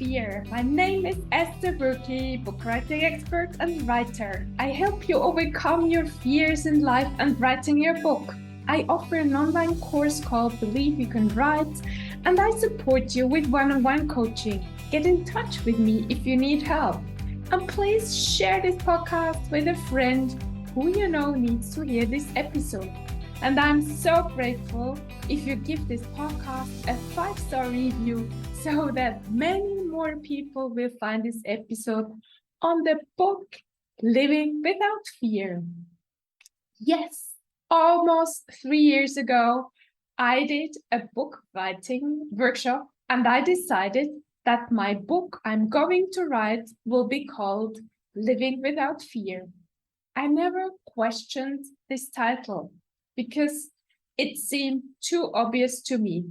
fear. My name is Esther Buerki, book writing expert and writer. I help you overcome your fears in life and writing your book. I offer an online course called Believe You Can Write, and I support you with one-on-one coaching. Get in touch with me if you need help. And please share this podcast with a friend who you know needs to hear this episode. And I'm so grateful if you give this podcast a 5-star review so that many more people will find this episode on the book Living Without Fear. Yes, almost 3 years ago, I did a book writing workshop and I decided that my book I'm going to write will be called Living Without Fear. I never questioned this title because it seemed too obvious to me.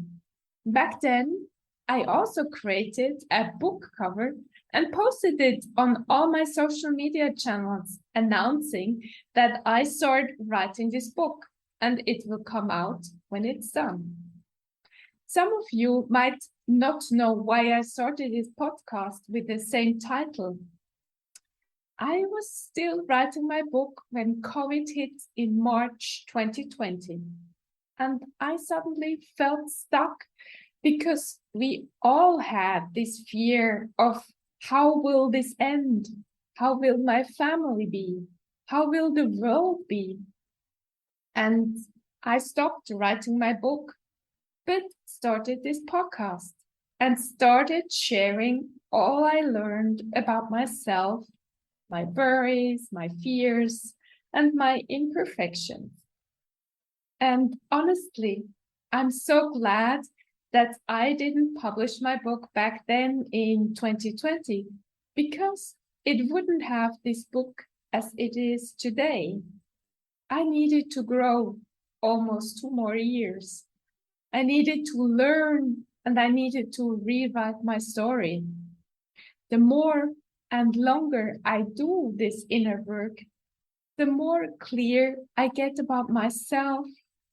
Back then, I also created a book cover and posted it on all my social media channels, announcing that I started writing this book and it will come out when it's done. Some of you might not know why I started this podcast with the same title. I was still writing my book when COVID hit in March 2020, and I suddenly felt stuck because we all had this fear of how will this end? How will my family be? How will the world be? And I stopped writing my book, but started this podcast and started sharing all I learned about myself, my worries, my fears, and my imperfections. And honestly, I'm so glad that I didn't publish my book back then in 2020, because it wouldn't have this book as it is today. I needed to grow almost 2 more years. I needed to learn and I needed to rewrite my story. The more and longer I do this inner work, the more clear I get about myself,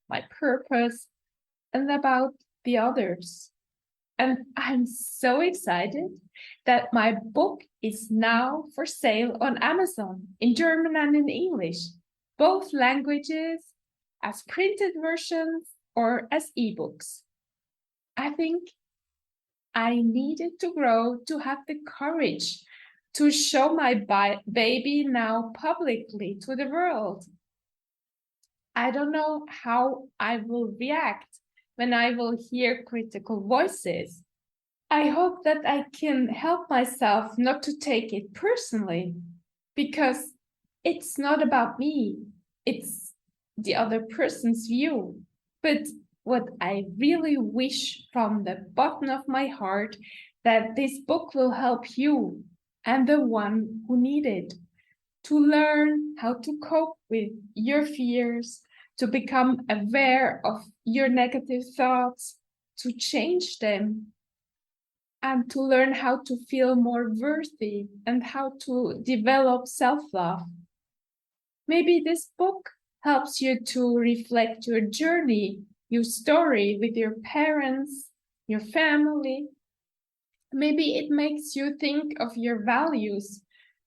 my purpose, and about the others. And I'm so excited that my book is now for sale on Amazon in German and in English, both languages, as printed versions or as ebooks. I think I needed to grow to have the courage to show my baby now publicly to the world. I don't know how I will react when I will hear critical voices. I hope that I can help myself not to take it personally, because it's not about me, it's the other person's view. But what I really wish from the bottom of my heart, that this book will help you and the one who need it to learn how to cope with your fears, to become aware of your negative thoughts, to change them, and to learn how to feel more worthy and how to develop self-love. Maybe this book helps you to reflect your journey, your story with your parents, your family. Maybe it makes you think of your values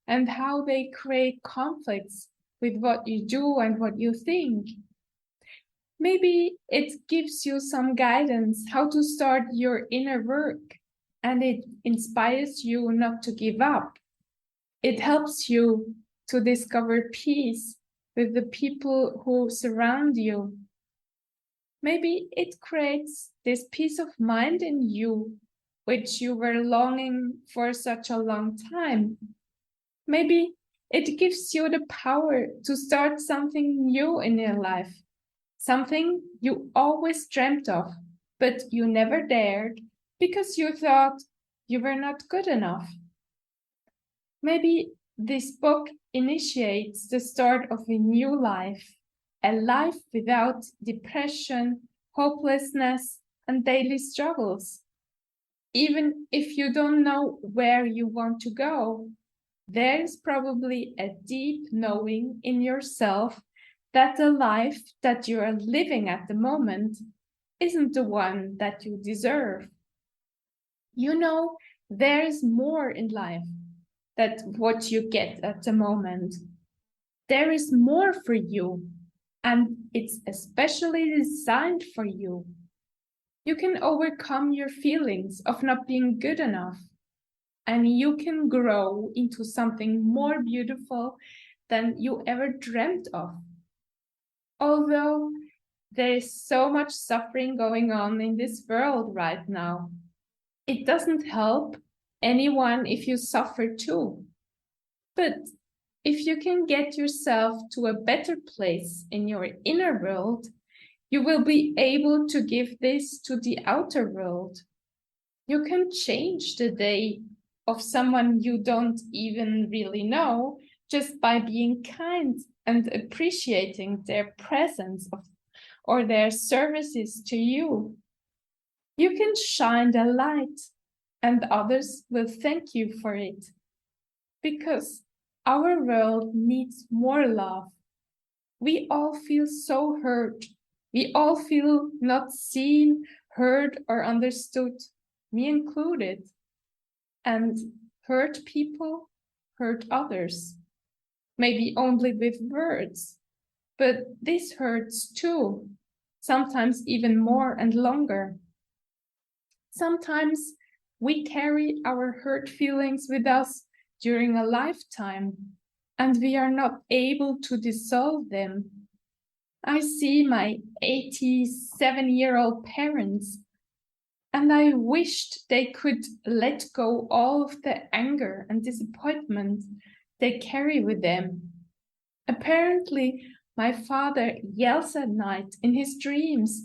and how they create conflicts with what you do and what you think. Maybe it gives you some guidance how to start your inner work, and it inspires you not to give up. It helps you to discover peace with the people who surround you. Maybe it creates this peace of mind in you, which you were longing for such a long time. Maybe it gives you the power to start something new in your life, something you always dreamt of, but you never dared because you thought you were not good enough. Maybe this book initiates the start of a new life, a life without depression, hopelessness, and daily struggles. Even if you don't know where you want to go, there is probably a deep knowing in yourself that the life that you are living at the moment isn't the one that you deserve. You know There's more in life than what you get at the moment. There is more for you, and it's especially designed for you. You can overcome your feelings of not being good enough, and you can grow into something more beautiful than you ever dreamt of. Although there is so much suffering going on in this world right now, it doesn't help anyone if you suffer too. But if you can get yourself to a better place in your inner world, you will be able to give this to the outer world. You can change the day of someone you don't even really know just by being kind and appreciating their presence or their services to you. You can shine the light, and others will thank you for it. Because our world needs more love. We all feel so hurt. We all feel not seen, heard, or understood, me included. And hurt people hurt others. Maybe only with words, but this hurts too, sometimes even more and longer. Sometimes we carry our hurt feelings with us during a lifetime, and we are not able to dissolve them. I see my 87-year-old parents, and I wished they could let go all of the anger and disappointment they carry with them. Apparently, my father yells at night in his dreams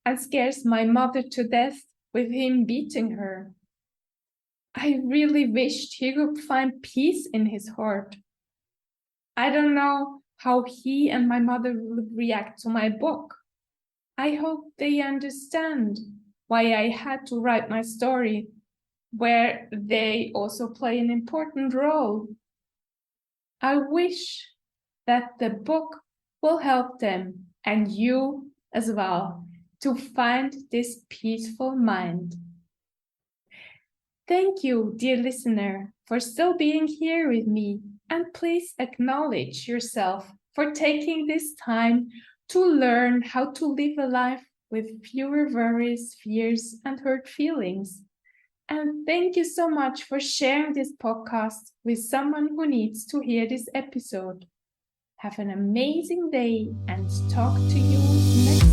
and scares my mother to death with him beating her. I really wished he could find peace in his heart. I don't know how he and my mother will react to my book. I hope they understand why I had to write my story, where they also play an important role. I wish that the book will help them, and you as well, to find this peaceful mind. Thank you, dear listener, for still being here with me, and please acknowledge yourself for taking this time to learn how to live a life with fewer worries, fears, and hurt feelings. And thank you so much for sharing this podcast with someone who needs to hear this episode. Have an amazing day and talk to you next